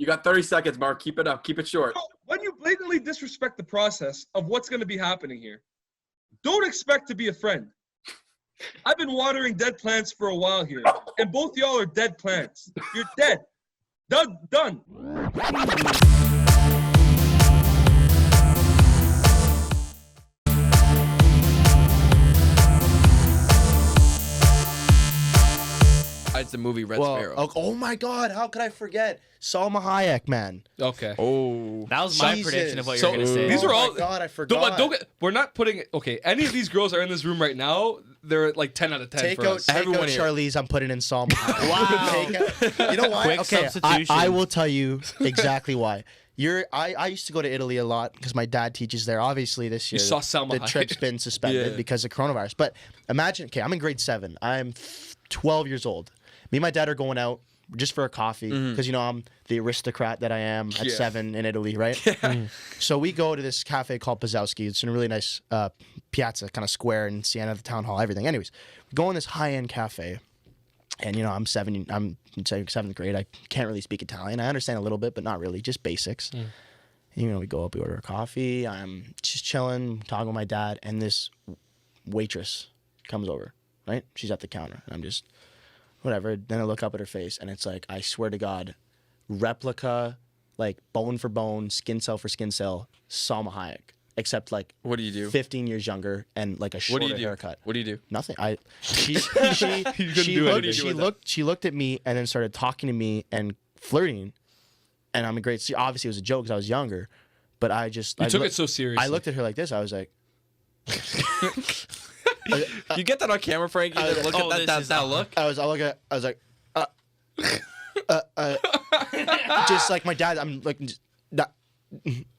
You got 30 seconds, Marc. Keep it up. Keep it short. When you blatantly disrespect the process of what's going to be happening here, don't expect to be a friend. I've been watering dead plants for a while here, and both y'all are dead plants. You're dead. Done. It's the movie Red Sparrow. Oh my God! How could I forget Salma Hayek, man? Okay. Oh, that was my prediction of what you're gonna say. These are all. Oh my God, I forgot. We're not putting. Okay, any of these girls are in this room right now. They're like 10 out of 10 Take for out, us. take Everyone out here. Charlize. I'm putting in Salma. Wow. You know why? Quick Okay, substitution. I will tell you exactly why. I used to go to Italy a lot because my dad teaches there. Obviously, this year You saw Salma the Hayek. trip's been suspended Yeah. because of coronavirus. But imagine, okay, I'm in grade 7. I'm 12 years old. Me and my dad are going out just for a coffee because, you know, I'm the aristocrat that I am at 7 in Italy, right? So we go to this cafe called Pazowski. It's in a really nice piazza, kind of square in Siena, the town hall, everything. Anyways, we go in this high-end cafe. And, you know, I'm in 7th grade. I can't really speak Italian. I understand a little bit, but not really, just basics. You know, we go up, we order a coffee. I'm just chilling, talking with my dad, and this waitress comes over, right? She's at the counter, and I'm just, whatever. Then I look up at her face, and it's like, I swear to God, replica, like bone for bone, skin cell for skin cell, Salma Hayek. Except like, what do you do? 15 years younger and like a shorter haircut. What do you do? Nothing. She looked at me and then started talking to me and flirting, and I'm a great. Obviously, it was a joke because I was younger, but I just You took it so seriously. I looked at her like this. I was like, You get that on camera, Frankie? Look at that look. I was like, just like my dad. I'm like,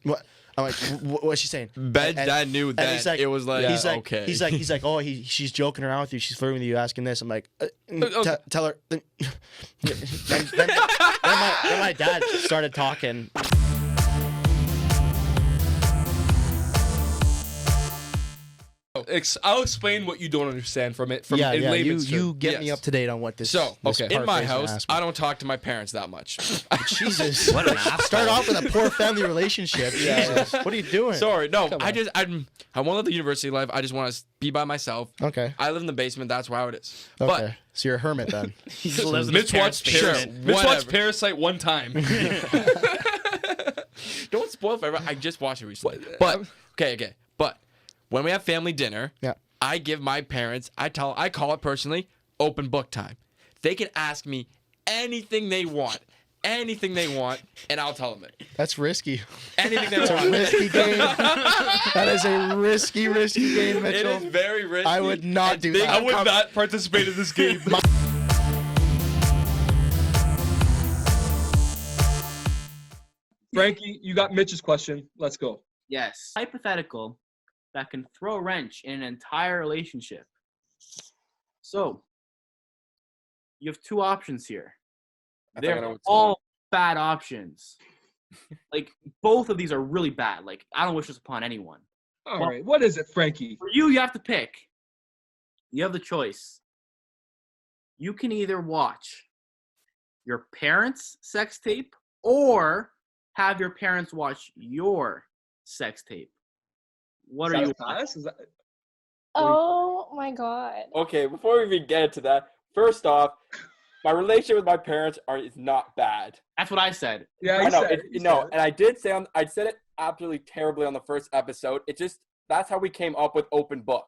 what? I'm like, what's she saying? Ben's dad knew that. He's like, it was like, okay. He's like, oh, she's joking around with you. She's flirting with you, asking this. I'm like, tell her. Then my dad started talking. I'll explain what you don't understand from it. In layman's You terms. get me up to date on what this. So, this in my Parfait is gonna house, ask me. I don't talk to my parents that much. Jesus, What an asshole. start off with a poor family relationship. Jesus, what are you doing? Sorry, no. Come I on. want to live the university life. I just want to be by myself. Okay. I live in the basement. That's how it is. Okay. So you're a hermit then. He just lives in Mitch his parents' watched basement. Mitch watched Whatever. Parasite one time. Don't spoil it for everyone. I just watched it recently. But okay. But when we have family dinner, Yeah. I give my parents. I call it personally open book time. They can ask me anything they want, and I'll tell them it. That's risky. Anything they It's a want. risky game. That is a risky game, It Mitchell. is very risky. I would not And do they that. I would not participate in this game. Frankie, you got Mitch's question. Let's go. Yes. Hypothetical that can throw a wrench in an entire relationship. So, you have two options here. I think I know They're what's all bad options. Like, both of these are really bad. Like, I don't wish this upon anyone. All Well- right. What is it, Frankie? For you, you have to pick. You have the choice. You can either watch your parents' sex tape or have your parents watch your sex tape. What are you watching? Is that, Oh my God. Okay, before we even get into that, first off, my relationship with my parents is not bad. That's what I said. yeah, I you know, said it, you no, said it. and I said it absolutely terribly on the first episode. That's how we came up with open book.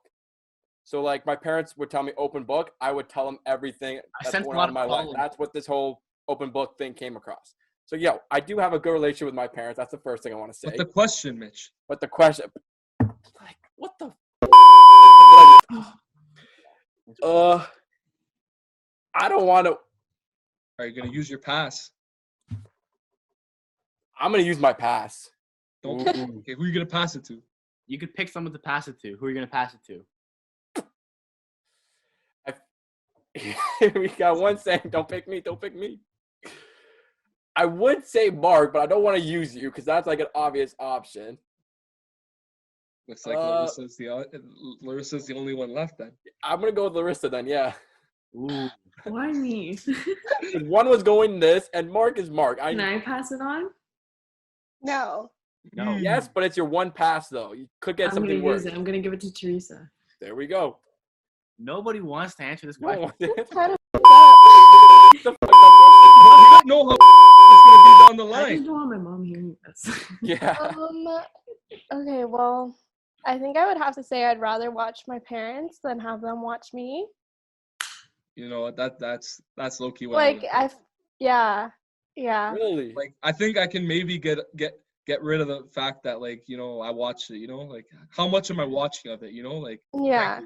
So like my parents would tell me open book, I would tell them everything that's sense a going lot on in my of life. following. That's what this whole open book thing came across. So yeah, I do have a good relationship with my parents. That's the first thing I want to say. But the question, Mitch. But the question, like, what the? I don't want to. Are you gonna use your pass? I'm gonna use my pass. Don't. Ooh. Okay, who are you gonna pass it to? You could pick someone to pass it to. Who are you going to pass it to? We got one saying, "Don't pick me, don't pick me." I would say Marc, but I don't want to use you because that's like an obvious option. Looks like Larissa's the only one left then. I'm gonna go with Larissa then. Yeah. Ooh. Why me? One was going this, and Marc is Marc. Can I pass it on? No. No. Yes, but it's your one pass though. You could get I'm gonna something worse. use it. I'm gonna give it to Teresa. There we go. Nobody wants to answer this No question. one- That's kind of It's a fucked up question. We don't know how it's gonna be down the I line. just don't want my mom hearing this. Yeah. Okay, well, I think I would have to say I'd rather watch my parents than have them watch me. You know that's low key. Like yeah. Really? Like I think I can maybe get rid of the fact that like I watched it. Like how much am I watching of it? Like Yeah.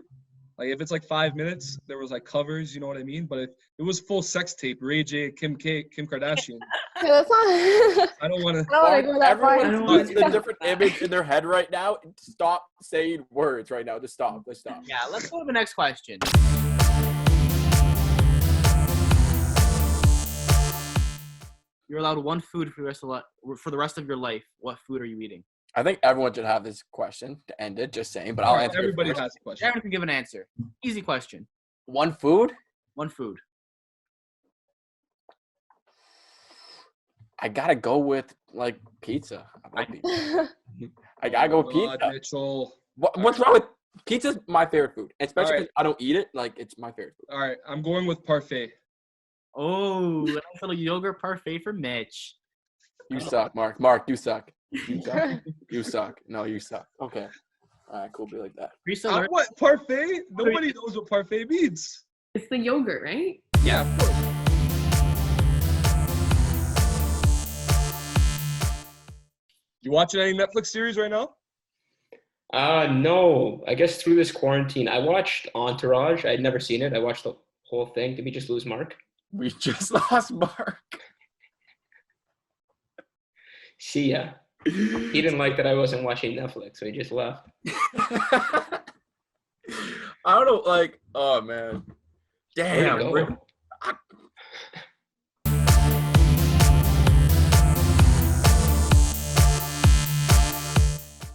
like if it's like 5 minutes, there was like covers. You know what I mean? But if it was full sex tape, Ray J, Kim Kardashian. Okay, that's not. I don't want to. I don't want to go that far. Everyone's losing a different image in their head right now. Stop saying words right now. Just stop. Let's stop. Yeah, let's go to the next question. You're allowed one food for the rest of your life. What food are you eating? I think everyone should have this question to end it. Just saying, but I'll answer. Everybody it first. has a question. Everyone can give an answer. Easy question. One food. One food. I gotta go with like pizza. I love pizza. I gotta go with pizza. Mitchell. What's wrong with pizza's my favorite food, especially All right. because I don't eat it. Like it's my favorite food. All right, I'm going with Parfait. Oh, nice little yogurt parfait for Mitch. You suck, Marc. Marc, you suck. You suck. You suck. No, you suck. Okay. All right, cool. Be like that. Teresa, What Parfait? Nobody knows what Parfait means. It's the yogurt, right? Yeah, of course. You watching any Netflix series right now? No. I guess through this quarantine, I watched Entourage. I'd never seen it. I watched the whole thing. Did we just lose Marc? We just lost Marc. See ya. He didn't like that I wasn't watching Netflix, so he just left. I don't know. Like, oh man, There damn. you We're, go.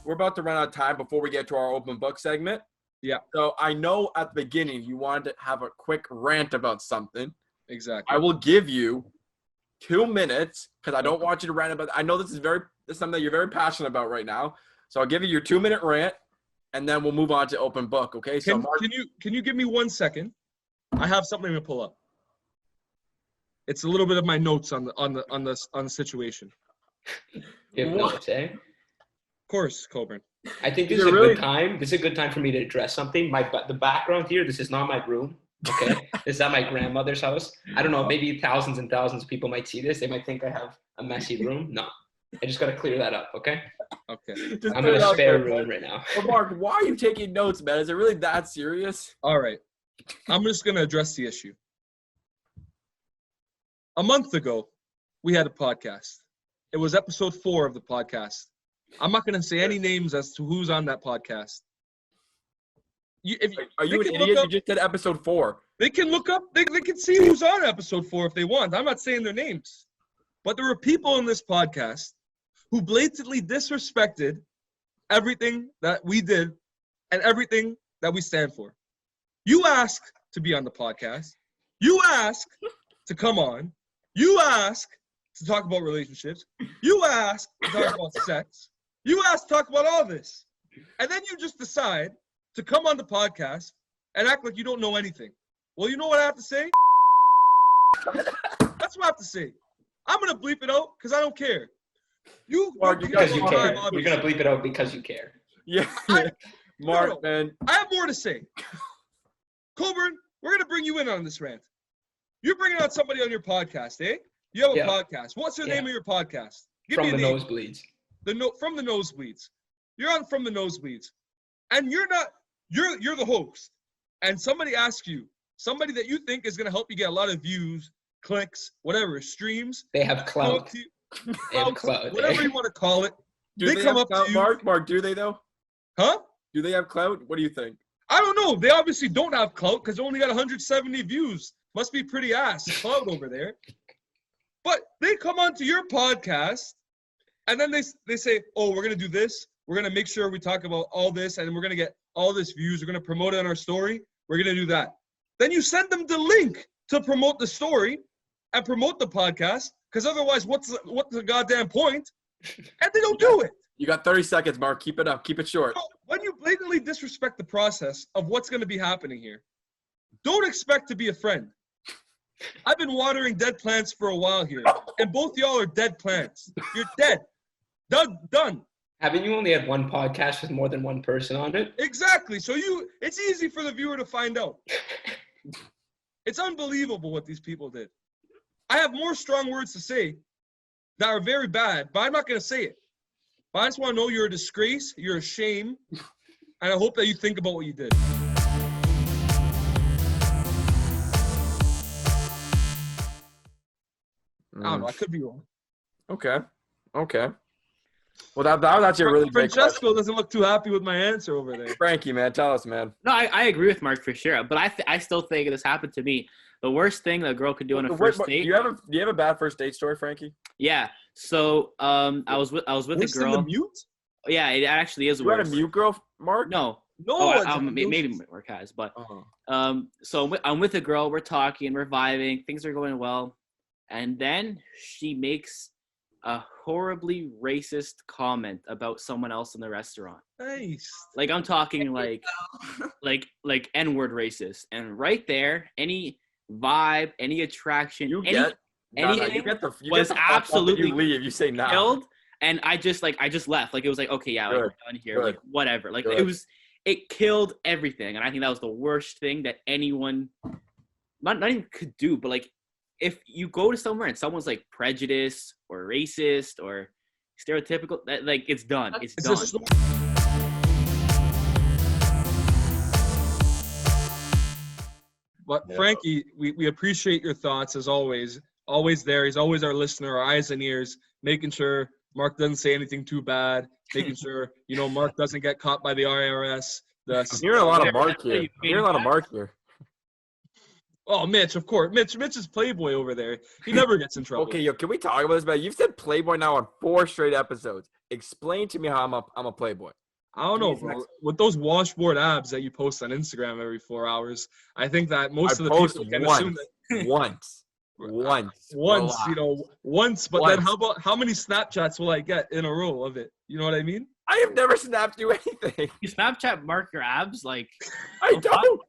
we're about to run out of time before we get to our open book segment. Yeah. So I know at the beginning you wanted to have a quick rant about something. Exactly. I will give you 2 minutes because I don't want you to rant about. I know this is something that you're very passionate about right now. So I'll give you your 2-minute rant, and then we'll move on to open book. Okay. So Marc, Can you give me 1 second? I have something to pull up. It's a little bit of my notes on the situation. You have notes, eh? Of course, Coburn. I think this Is is it a really? good time. This is a good time for me to address something. The background here, this is not my room. Okay. This is at my grandmother's house. I don't know, maybe thousands and thousands of people might see this. They might think I have a messy room. No. I just gotta clear that up, okay? Okay. just I'm put in it a out spare there. room right now. Well, Marc, why are you taking notes, man? Is it really that serious? All right. I'm just going to address the issue. A month ago, we had a podcast. It was episode 4 of the podcast. I'm not going to say any names as to who's on that podcast. Are you an idiot? You just did episode 4. They can look up, they can see who's on episode 4 if they want. I'm not saying their names. But there were people in this podcast who blatantly disrespected everything that we did and everything that we stand for. You ask to be on the podcast. You ask to come on. You ask to talk about relationships. You ask to talk about sex. You ask to talk about all this. And then you just decide to come on the podcast and act like you don't know anything. Well, you know what I have to say? That's what I have to say. I'm going to bleep it out because I don't care. Marc, Because you care. You're Obviously. gonna bleep it out because you care. Yeah. Marc, man. I have more to say. Coburn, we're going to bring you in on this rant. You're bringing on somebody on your podcast, eh? You have a Yeah. podcast. What's the name of your podcast? Give From me the a name. nosebleeds. From the nosebleeds. You're on From the Nosebleeds. And you're the host. And somebody asks you, somebody that you think is going to help you get a lot of views, clicks, whatever, streams. They have clout. They have clout. Whatever you want to call it. Do They they come have up to clout, you. Marc? Marc, do they though? Huh? Do they have clout? What do you think? I don't know. They obviously don't have clout because they only got 170 views. Must be pretty ass clout over there. But they come onto your podcast, and then they say, oh, we're going to do this. We're going to make sure we talk about all this, and we're going to get all this views. We're going to promote it on our story. We're going to do that. then you send them the link to promote the story and promote the podcast. Because otherwise, what's the goddamn point? And they don't do it. You got 30 seconds, Marc. Keep it up. Keep it short. So when you blatantly disrespect the process of what's going to be happening here, don't expect to be a friend. I've been watering dead plants for a while here, and both y'all are dead plants. You're dead. Done. Haven't you only had one podcast with more than one person on it? Exactly. So it's easy for the viewer to find out. It's unbelievable what these people did. I have more strong words to say that are very bad, but I'm not going to say it. But I just want to know you're a disgrace, you're a shame, and I hope that you think about what you did. I don't know. I could be wrong. Okay. Well, that was actually a really big question. Francesco doesn't look too happy with my answer over there. Frankie, man, tell us, man. No, I agree with Marc for sure, but I still think this happened to me. The worst thing that a girl could do on a first date. Do you have a bad first date story, Frankie? Yeah. So I was with a girl. In the mute? Yeah, it actually is You worse. had a mute girl, Marc? No. No. Maybe Marc has, but so I'm with a girl. We're talking, we're vibing, things are going well, and then she makes a horribly racist comment about someone else in the restaurant. Nice. Like I'm talking like N-word racist, and right there, any vibe, any attraction, You anything was absolutely you leave. You say nah. killed. And I just left. Like it was like, okay, yeah, like, we're done here. Good. Like whatever. Like Good. it killed everything. And I think that was the worst thing that anyone not even could do. But like if you go to somewhere and someone's like prejudiced or racist or stereotypical, that like it's done. It's done. But Frankie, we appreciate your thoughts as always. Always there. He's always our listener, our eyes and ears, making sure Marc doesn't say anything too bad, making sure, Marc doesn't get caught by the IRS. I'm hearing a lot of Marc here. I'm hearing a lot of Marc here. Oh, Mitch, of course. Mitch is Playboy over there. He never gets in trouble. Okay, yo, can we talk about this, man? You've said Playboy now on 4 straight episodes. Explain to me how I'm a Playboy. I don't know, bro. With those washboard abs that you post on Instagram every 4 hours, I think that most of the people can assume that once. Once. But then how many Snapchats will I get in a row of it? You know what I mean? I have never snapped you anything. You Snapchat Marc your abs, like I don't.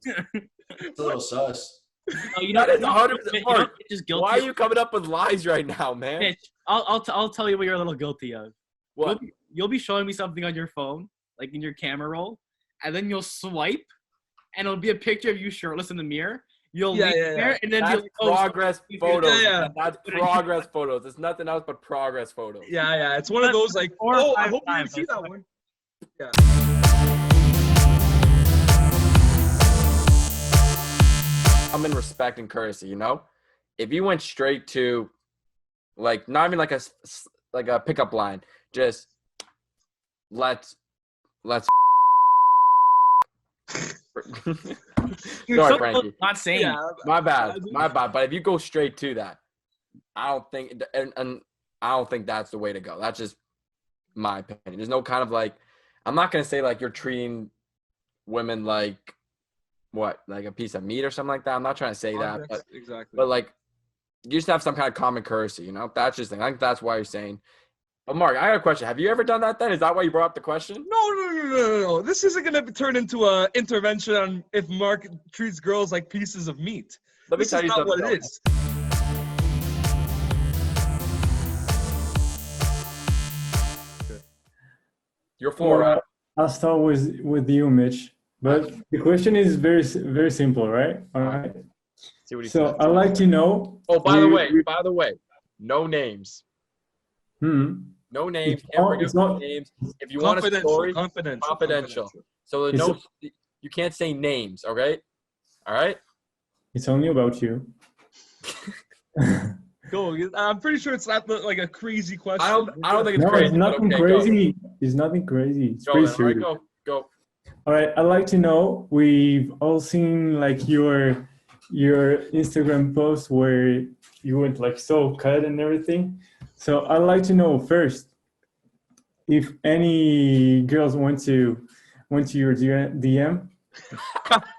It's a little sus. No, That is 100% Marc. Just guilty. Why are you coming up with lies right now, man? Mitch, I'll tell you what you're a little guilty of. What? You'll be showing me something on your phone, like in your camera roll, and then you'll swipe, and it'll be a picture of you shirtless in the mirror. You'll leave it there, and then that's progress photos. Yeah. That's progress photos. It's nothing else but progress photos. Yeah. It's one of those like, I hope you didn't see that one. Yeah. I'm in respect and courtesy, If you went straight to, like, not even like a pickup line, just let's. Sorry, Frankie. Not saying. Yeah. My bad. But if you go straight to that, I don't think, and I don't think that's the way to go. That's just my opinion. There's no kind of like, I'm not gonna say like you're treating women like what, like a piece of meat or something like that. I'm not trying to say that, but exactly. But like, you just have some kind of common courtesy, That's just the thing. I think that's why you're saying. But Marc, I got a question. Have you ever done that then? Is that why you brought up the question? No. This isn't going to turn into an intervention on if Marc treats girls like pieces of meat. Let me tell you something. This is not what it is. Your floor. Well, I'll start with you, Mitch. But the question is very, very simple, right? All right. See what he So says. I'd like to know. Oh, by the way, no names. No names. It's not names. If you want a story, confidential. So you can't say names. Okay. All right. It's only about you. Go. I'm pretty sure it's not like a crazy question. I don't think it's crazy. It's nothing crazy. It's nothing crazy. It's pretty serious. All right, go. All right. I'd like to know. We've all seen like your Instagram post where you went like so cut and everything. So I'd like to know first if any girls went to your DM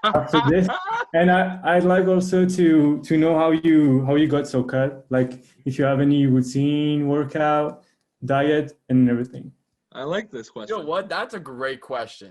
after this. And I'd like also to know how you got so cut. Like if you have any routine, workout, diet, and everything. I like this question. You know what? That's a great question.